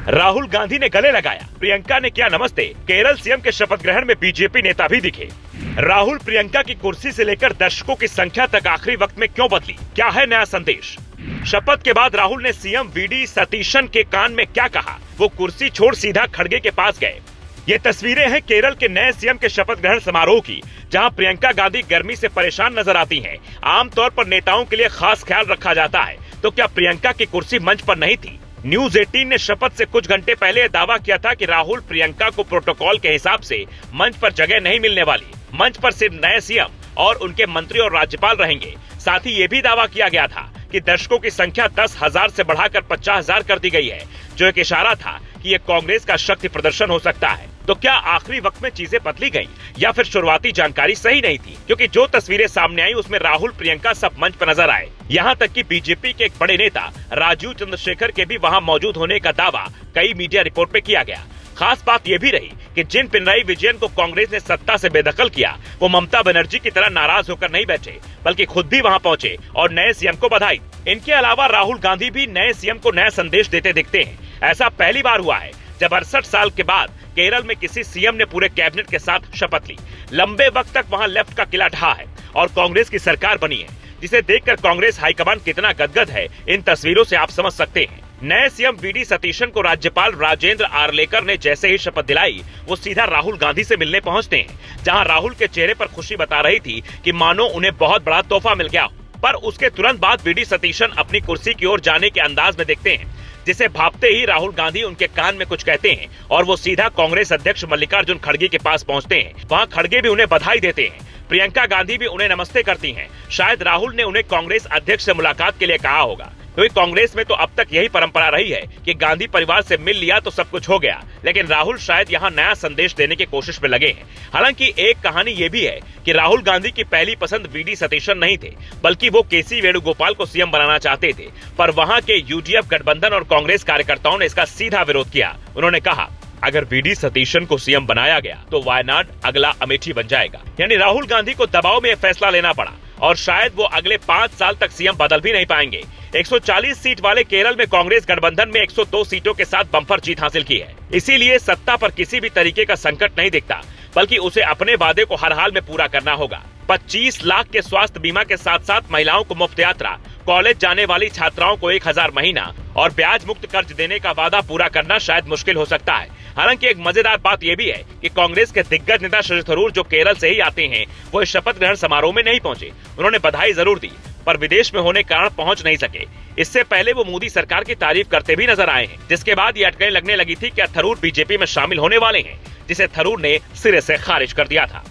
राहुल गांधी ने गले लगाया, प्रियंका ने किया नमस्ते। केरल सीएम के शपथ ग्रहण में बीजेपी नेता भी दिखे। राहुल प्रियंका की कुर्सी से लेकर दर्शकों की संख्या तक आखिरी वक्त में क्यों बदली, क्या है नया संदेश? शपथ के बाद राहुल ने सीएम वीडी सतीशन के कान में क्या कहा? वो कुर्सी छोड़ सीधा खड़गे के पास गए। ये तस्वीरें हैं केरल के नए सीएम के शपथ ग्रहण समारोह की, जहां प्रियंका गांधी गर्मी से परेशान नजर आती हैं। आमतौर पर नेताओं के लिए खास ख्याल रखा जाता है, तो क्या प्रियंका की कुर्सी मंच पर नहीं थी? न्यूज 18 ने शपथ से कुछ घंटे पहले दावा किया था कि राहुल प्रियंका को प्रोटोकॉल के हिसाब से मंच पर जगह नहीं मिलने वाली। मंच पर सिर्फ नए सीएम और उनके मंत्री और राज्यपाल रहेंगे। साथ ही ये भी दावा किया गया था कि दर्शकों की संख्या 10,000 से बढ़ाकर 50,000 कर दी गई है, जो एक इशारा था कि ये कांग्रेस का शक्ति प्रदर्शन हो सकता है। तो क्या आखिरी वक्त में चीजें बदली गईं, या फिर शुरुआती जानकारी सही नहीं थी? क्योंकि जो तस्वीरें सामने आई उसमें राहुल प्रियंका सब मंच पर नजर आए। यहाँ तक कि बीजेपी के एक बड़े नेता राजीव चंद्रशेखर के भी वहाँ मौजूद होने का दावा कई मीडिया रिपोर्ट में किया गया। खास बात यह भी रही कि जिन पिनराई विजयन को कांग्रेस ने सत्ता से बेदखल किया, वो ममता बनर्जी की तरह नाराज होकर नहीं बैठे, बल्कि खुद भी वहां पहुंचे और नए सीएम को बधाई। इनके अलावा राहुल गांधी भी नए सीएम को नया संदेश देते दिखते हैं। ऐसा पहली बार हुआ है जब 68 साल के बाद केरल में किसी सीएम ने पूरे कैबिनेट के साथ शपथ ली। लंबे वक्त तक वहां लेफ्ट का किला ढहा है और कांग्रेस की सरकार बनी है, जिसे देखकर कांग्रेस हाईकमान कितना गदगद है, इन तस्वीरों से आप समझ सकते हैं। नए सीएम वीडी सतीशन को राज्यपाल राजेंद्र आर्लेकर ने जैसे ही शपथ दिलाई, वो सीधा राहुल गांधी से मिलने पहुंचते हैं, जहां राहुल के चेहरे पर खुशी बता रही थी कि मानो उन्हें बहुत बड़ा तोहफा मिल गया। पर उसके तुरंत बाद वीडी सतीशन अपनी कुर्सी की ओर जाने के अंदाज में देखते हैं, जिसे भापते ही राहुल गांधी उनके कान में कुछ कहते हैं और वो सीधा कांग्रेस अध्यक्ष मल्लिकार्जुन खड़गे के पास पहुंचते हैं। वहां खड़गे भी उन्हें बधाई देते हैं। प्रियंका गांधी भी उन्हें नमस्ते करती हैं। शायद राहुल ने उन्हें कांग्रेस अध्यक्ष से मुलाकात के लिए कहा होगा, क्योंकि कांग्रेस में तो अब तक यही परंपरा रही है कि गांधी परिवार से मिल लिया तो सब कुछ हो गया। लेकिन राहुल शायद यहाँ नया संदेश देने की कोशिश में लगे हैं। हालांकि एक कहानी ये भी है कि राहुल गांधी की पहली पसंद वीडी सतीशन नहीं थे, बल्कि वो केसी वेणुगोपाल को सीएम बनाना चाहते थे। पर वहाँ के यूडीएफ गठबंधन और कांग्रेस कार्यकर्ताओं ने इसका सीधा विरोध किया। उन्होंने कहा, अगर वीडी सतीशन को सीएम बनाया गया तो वायनाड अगला अमेठी बन जाएगा। यानी राहुल गांधी को दबाव में यह फैसला लेना पड़ा और शायद वो अगले 5 साल तक सीएम बदल भी नहीं पाएंगे। 140 सीट वाले केरल में कांग्रेस गठबंधन में 102 सीटों के साथ बम्पर जीत हासिल की है। इसीलिए सत्ता पर किसी भी तरीके का संकट नहीं दिखता, बल्कि उसे अपने वादे को हर हाल में पूरा करना होगा। 25 लाख के स्वास्थ्य बीमा के साथ साथ महिलाओं को मुफ्त यात्रा, कॉलेज जाने वाली छात्राओं को 1000 महीना और ब्याज मुक्त कर्ज देने का वादा पूरा करना शायद मुश्किल हो सकता है। हालांकि एक मजेदार बात यह भी है कि कांग्रेस के दिग्गज नेता शशि थरूर, जो केरल से ही आते हैं, वो इस शपथ ग्रहण समारोह में नहीं पहुंचे। उन्होंने बधाई जरूर दी, पर विदेश में होने के कारण पहुंच नहीं सके। इससे पहले वो मोदी सरकार की तारीफ करते भी नजर आए हैं, जिसके बाद ये अटकलें लगने लगी थी कि थरूर बीजेपी में शामिल होने वाले हैं, जिसे थरूर ने सिरे से खारिज कर दिया था।